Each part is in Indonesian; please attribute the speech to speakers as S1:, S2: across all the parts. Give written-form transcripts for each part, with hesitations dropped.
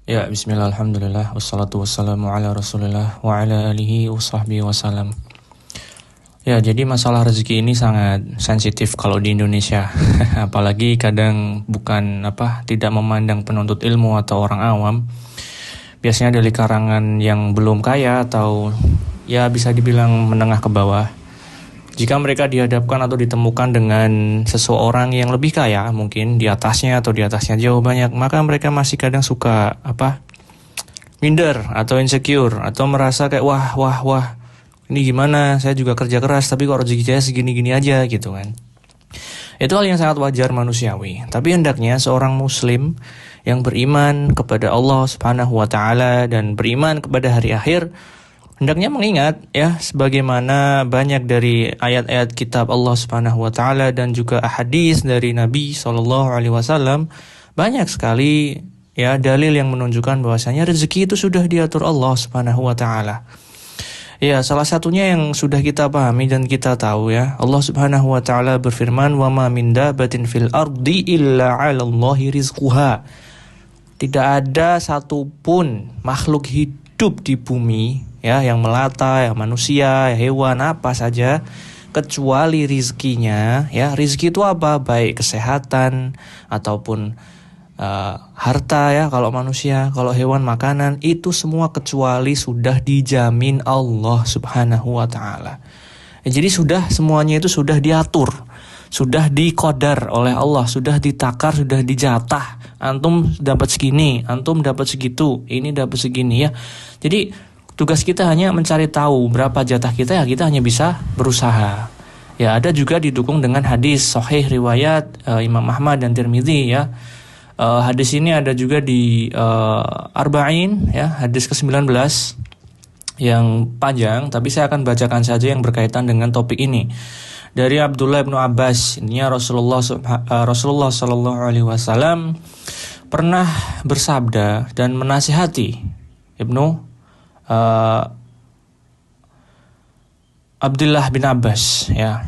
S1: Ya, bismillah, alhamdulillah, wassalatu wassalamu ala rasulillah wa ala alihi wa sahbihi wasallam. Ya, jadi masalah rezeki ini sangat sensitif kalau di Indonesia. Apalagi kadang tidak memandang penuntut ilmu atau orang awam. Biasanya dari karangan yang belum kaya atau ya bisa dibilang menengah ke bawah. Jika mereka dihadapkan atau ditemukan dengan seseorang yang lebih kaya, mungkin di atasnya atau di atasnya jauh banyak, maka mereka masih kadang suka minder atau insecure atau merasa kayak wah ini gimana, saya juga kerja keras tapi kok rezeki saya segini-gini aja gitu kan. Itu hal yang sangat wajar manusiawi. Tapi hendaknya seorang muslim yang beriman kepada Allah Subhanahu wa taala dan beriman kepada hari akhir hendaknya mengingat ya sebagaimana banyak dari ayat-ayat kitab Allah Subhanahu wa taala dan juga hadis dari Nabi sallallahu alaihi wasallam, banyak sekali ya dalil yang menunjukkan bahwasanya rezeki itu sudah diatur Allah Subhanahu wa taala. Ya, salah satunya yang sudah kita pahami dan kita tahu ya, Allah Subhanahu wa taala berfirman, "Wa ma min dabbatin fil ardi illa 'alallahi rizquha." Tidak ada satupun makhluk hidup di bumi ya yang melata, ya manusia, ya hewan apa saja, kecuali rizkinya ya. Rizki itu apa? Baik kesehatan ataupun harta ya, kalau manusia, kalau hewan makanan, itu semua kecuali sudah dijamin Allah Subhanahu wa taala. Jadi semuanya itu sudah diatur, sudah dikodar oleh Allah, sudah ditakar, sudah dijatah. Antum dapat segini, antum dapat segitu, ini dapat segini ya. Jadi tugas kita hanya mencari tahu berapa jatah kita, ya kita hanya bisa berusaha. Ya, ada juga didukung dengan hadis sahih riwayat Imam Ahmad dan Tirmidzi ya. Hadis ini ada juga di Arba'in ya, hadis ke-19 yang panjang, tapi saya akan bacakan saja yang berkaitan dengan topik ini. Dari Abdullah bin Abbas, ini Rasulullah sallallahu alaihi wasallam pernah bersabda dan menasihati Abdullah bin Abbas ya.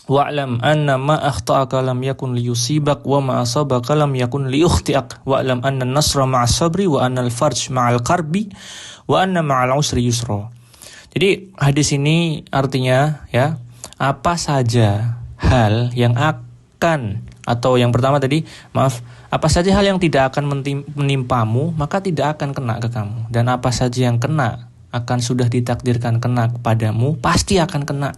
S1: Wa'lam anna ma akhta'aka lam yakun liyusibak wa ma asabaka lam yakun liyukhti'ak. Wa'lam anna an-nasra ma'as sabri wa anna al-farj ma'al qarbi wa anna ma'al usri yusra. Jadi hadis ini artinya ya, apa saja hal yang akan, atau yang pertama tadi, apa saja hal yang tidak akan menimpamu, maka tidak akan kena ke kamu. Dan apa saja yang kena akan sudah ditakdirkan kena kepadamu, pasti akan kena.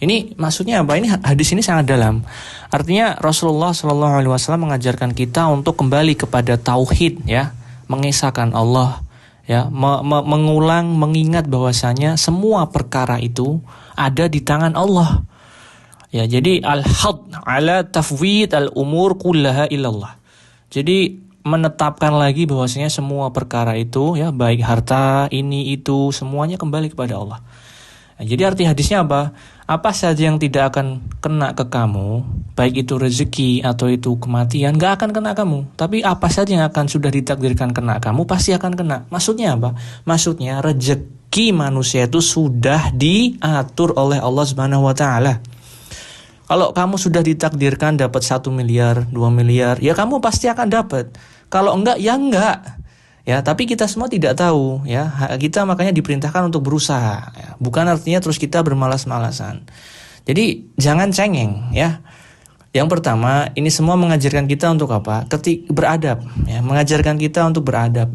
S1: Ini maksudnya apa? Ini hadis ini sangat dalam. Artinya Rasulullah Shallallahu Alaihi Wasallam mengajarkan kita untuk kembali kepada tauhid, ya, mengesahkan Allah, ya, mengingat bahwasanya semua perkara itu ada di tangan Allah. Ya, jadi al-hadd ala tafwid al-umur kullaha ilallah. Jadi menetapkan lagi bahwasanya semua perkara itu, ya, baik harta, ini itu, semuanya kembali kepada Allah. Nah, jadi arti hadisnya apa? Apa saja yang tidak akan kena ke kamu, baik itu rezeki atau itu kematian, gak akan kena kamu. Tapi apa saja yang akan sudah ditakdirkan kena kamu, pasti akan kena. Maksudnya apa? Maksudnya rezeki manusia itu sudah diatur oleh Allah Subhanahu wa taala. Kalau kamu sudah ditakdirkan dapat 1 miliar, 2 miliar, ya kamu pasti akan dapat. Kalau enggak, ya enggak. Ya, tapi kita semua tidak tahu, ya. Kita makanya diperintahkan untuk berusaha, ya. Bukan artinya terus kita bermalas-malasan. Jadi jangan cengeng, ya. Yang pertama, ini semua mengajarkan kita untuk apa? Beradab, ya. Mengajarkan kita untuk beradab.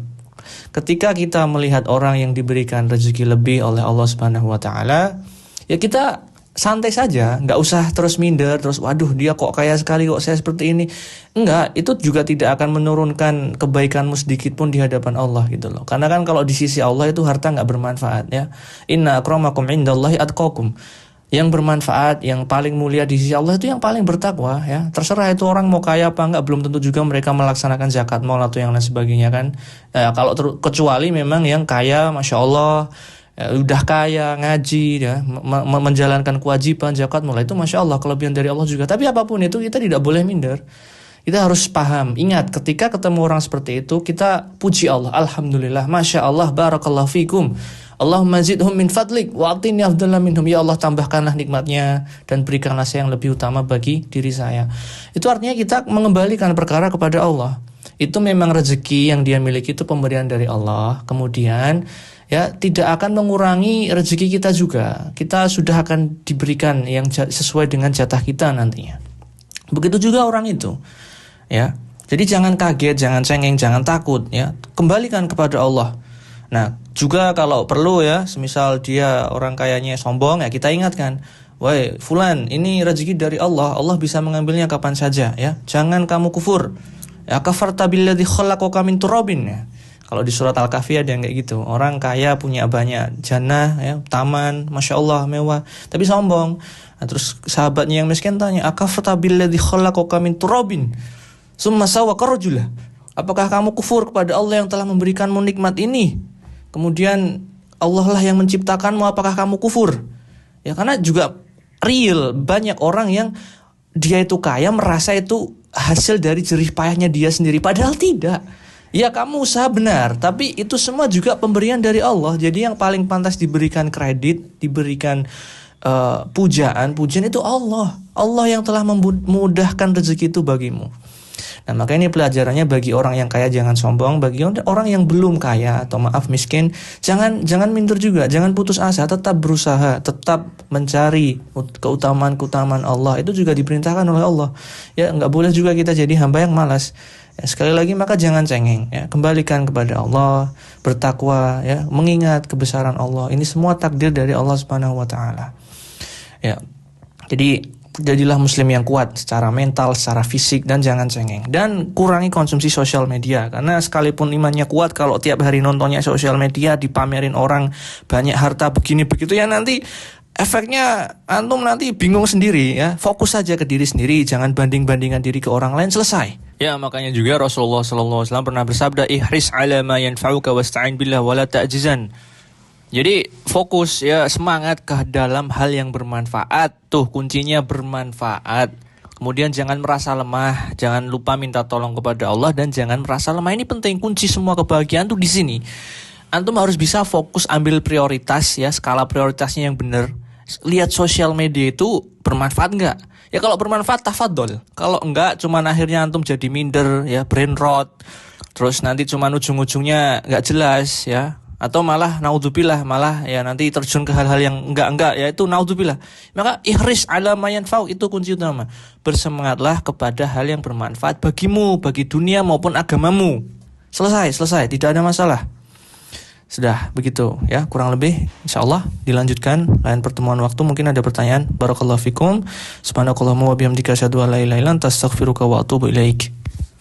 S1: Ketika kita melihat orang yang diberikan rezeki lebih oleh Allah Subhanahu wa taala, ya kita santai saja, nggak usah terus minder, terus waduh dia kok kaya sekali, kok saya seperti ini. Enggak, itu juga tidak akan menurunkan kebaikanmu sedikit pun di hadapan Allah gitu loh. Karena kan kalau di sisi Allah itu harta nggak bermanfaat, ya. Inna akramakum indallahi atqakum. Yang bermanfaat, yang paling mulia di sisi Allah itu yang paling bertakwa, ya. Terserah itu orang mau kaya apa enggak, belum tentu juga mereka melaksanakan zakat mal atau yang lain sebagainya kan. Kalau kecuali memang yang kaya, masya Allah, ya, udah kaya, ngaji, ya, menjalankan kewajiban zakat mulai, itu masya Allah kelebihan dari Allah juga. Tapi apapun itu kita tidak boleh minder. Kita harus paham, ingat ketika ketemu orang seperti itu kita puji Allah, alhamdulillah, masya Allah, barakallahu fikum, Allahumma zidhum min fadlik wa atini afdalla minhum. Ya Allah, tambahkanlah nikmatnya dan berikanlah saya yang lebih utama bagi diri saya. Itu artinya kita mengembalikan perkara kepada Allah. itu memang rezeki yang dia miliki itu pemberian dari Allah. Kemudian ya tidak akan mengurangi rezeki kita juga. Kita sudah akan diberikan yang sesuai dengan jatah kita nantinya. Begitu juga orang itu. Ya. Jadi jangan kaget, jangan cengeng, jangan takut ya. Kembalikan kepada Allah. Nah, juga kalau perlu ya, semisal dia orang kayanya sombong ya, kita ingatkan, "Woi, fulan, ini rezeki dari Allah. Allah bisa mengambilnya kapan saja ya. Jangan kamu kufur. Ya kafarta billadzi khalaqaka min turabin ya." Kalau di surat Al-Kahfi ada yang kayak gitu. Orang kaya punya banyak jannah ya, taman, Masya Allah mewah, tapi sombong. Nah, terus sahabatnya yang miskin tanya, "Akafarta billadzi khalaqaka min turabin summa sawwaka rajulah." Apakah kamu kufur kepada Allah yang telah memberikanmu nikmat ini? Kemudian Allah lah yang menciptakanmu, apakah kamu kufur? Ya karena juga real banyak orang yang dia itu kaya merasa itu hasil dari jerih payahnya dia sendiri, padahal tidak. Ya kamu usaha benar, tapi itu semua juga pemberian dari Allah. Jadi yang paling pantas diberikan kredit, diberikan pujian itu Allah. Allah yang telah memudahkan rezeki itu bagimu. Nah maka ini pelajarannya bagi orang yang kaya jangan sombong, bagi orang yang belum kaya atau maaf miskin jangan minder juga, jangan putus asa, tetap berusaha, tetap mencari keutamaan Allah. Itu juga diperintahkan oleh Allah. Ya nggak boleh juga kita jadi hamba yang malas. Ya, sekali lagi maka jangan cengeng ya, kembalikan kepada Allah, bertakwa ya, mengingat kebesaran Allah. Ini semua takdir dari Allah Subhanahu wa taala. Ya. Jadi jadilah muslim yang kuat secara mental, secara fisik, dan jangan cengeng. Dan kurangi konsumsi sosial media, karena sekalipun imannya kuat kalau tiap hari nontonnya sosial media, dipamerin orang banyak harta begini begitu ya, nanti efeknya antum nanti bingung sendiri ya. Fokus saja ke diri sendiri, jangan banding-bandingkan diri ke orang lain, selesai. Ya makanya juga Rasulullah SAW pernah bersabda, ihris ala ma yanfa'uka wasta'in billah wala ta'jizan. Jadi fokus ya, semangat ke dalam hal yang bermanfaat. Tuh kuncinya bermanfaat. Kemudian jangan merasa lemah, jangan lupa minta tolong kepada Allah, dan jangan merasa lemah. Ini penting, kunci semua kebahagiaan tuh di sini. Antum harus bisa fokus ambil prioritas ya, skala prioritasnya yang benar. Lihat sosial media itu bermanfaat enggak? Ya kalau bermanfaat tafadhol. Kalau enggak cuman akhirnya antum jadi minder ya, brain rot. Terus nanti cuman ujung-ujungnya enggak jelas ya. Atau malah naudzubillah, malah ya nanti terjun ke hal-hal yang enggak ya, itu naudzubillah. Maka ihris ala ma yanfa'u, itu kunci utama. Bersemangatlah kepada hal yang bermanfaat bagimu, bagi dunia maupun agamamu. Selesai, tidak ada masalah. Sudah begitu ya, kurang lebih insyaallah dilanjutkan lain pertemuan waktu. Mungkin ada pertanyaan. Barakallahu fikum. Subhanakallahumma wa bihamdika asyhadu an la ilaha illa anta astaghfiruka wa atubu ilaik.